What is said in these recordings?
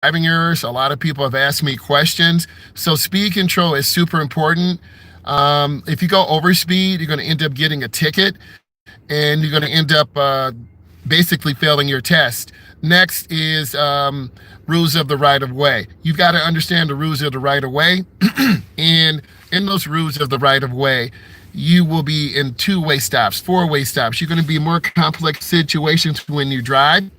driving errors. A lot of people have asked me questions. So speed control is super important. If you go over speed, you're going to end up getting a ticket, and you're going to end up basically failing your test. Next is rules of the right of way. You've got to understand the rules of the right of way. And in those rules of the right of way, you will be in two-way stops, four-way stops. You're going to be in more complex situations when you drive.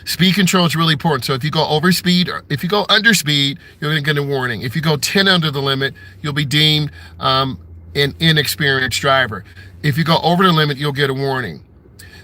Speed control is really important. So if you go over speed, or if you go under speed, you're going to get a warning. If you go 10 under the limit, you'll be deemed an inexperienced driver. If you go over the limit, you'll get a warning.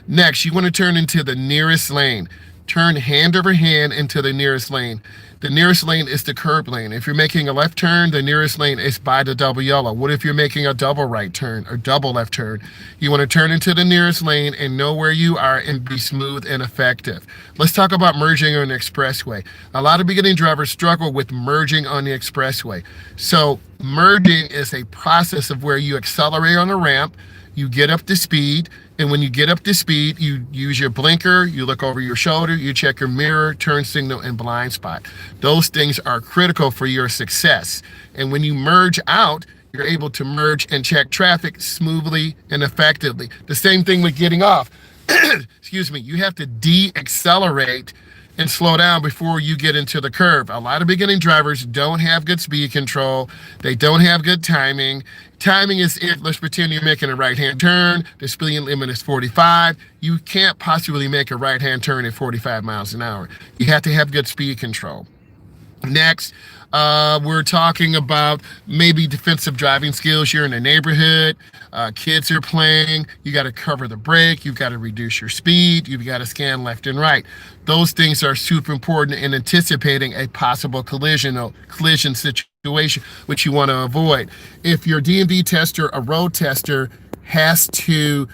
Next, you want to turn into the nearest lane. Turn hand over hand into the nearest lane. The nearest lane is the curb lane. If you're making a left turn, the nearest lane is by the double yellow. What if you're making a double right turn or double left turn? You want to turn into the nearest lane and know where you are and be smooth and effective. Let's talk about merging on the expressway. A lot of beginning drivers struggle with merging on the expressway. So merging is a process of where you accelerate on a ramp, you get up to speed, and when you get up to speed, you use your blinker, you look over your shoulder, you check your mirror, turn signal, and blind spot. Those things are critical for your success. And when you merge out, you're able to merge and check traffic smoothly and effectively. The same thing with getting off. Excuse me, you have to de-accelerate and slow down before you get into the curve. A lot of beginning drivers don't have good speed control. They don't have good timing. Timing is if, let's pretend you're making a right-hand turn, the speed limit is 45. You can't possibly make a right-hand turn at 45 miles an hour. You have to have good speed control. Next, we're talking about maybe defensive driving skills. You're in a neighborhood, kids are playing, you got to cover the brake, you've got to reduce your speed, you've got to scan left and right. Those things are super important in anticipating a possible collision situation, which you want to avoid. If your DMV tester, a road tester, has to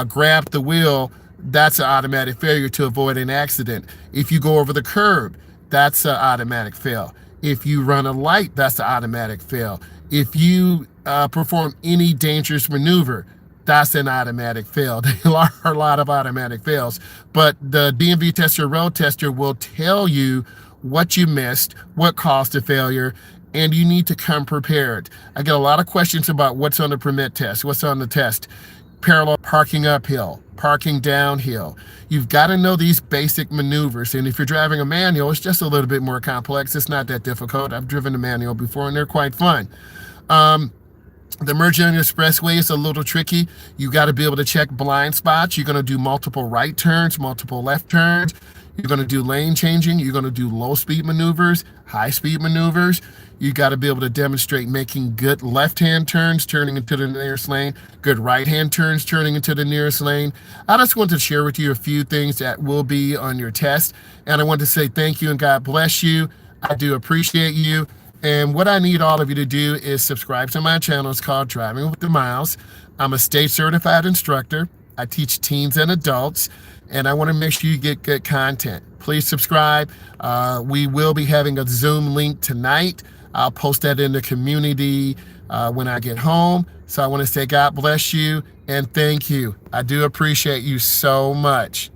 grab the wheel, that's an automatic failure to avoid an accident. If you go over the curb, that's an automatic fail. If you run a light, that's an automatic fail. If you perform any dangerous maneuver, that's an automatic fail. There are a lot of automatic fails, but the DMV tester, road tester will tell you what you missed, what caused the failure, and you need to come prepared. I get a lot of questions about what's on the permit test, what's on the test. Parallel parking uphill, parking downhill. You've got to know these basic maneuvers. And if you're driving a manual, it's just a little bit more complex. It's not that difficult. I've driven a manual before and they're quite fun. The Merge On The Expressway is a little tricky. You got to be able to check blind spots. You're going to do multiple right turns, multiple left turns. You're going to do lane changing. You're going to do low speed maneuvers, high speed maneuvers. You got to be able to demonstrate making good left-hand turns, turning into the nearest lane, good right-hand turns, turning into the nearest lane. I just want to share with you a few things that will be on your test. And I want to say thank you and God bless you. I do appreciate you. And what I need all of you to do is subscribe to my channel. It's called Driving with the Myles. I'm a state certified instructor. I teach teens and adults, and I want to make sure you get good content. Please subscribe. We will be having a Zoom link tonight. I'll post that in the community when I get home. So I want to say God bless you and thank you. I do appreciate you so much.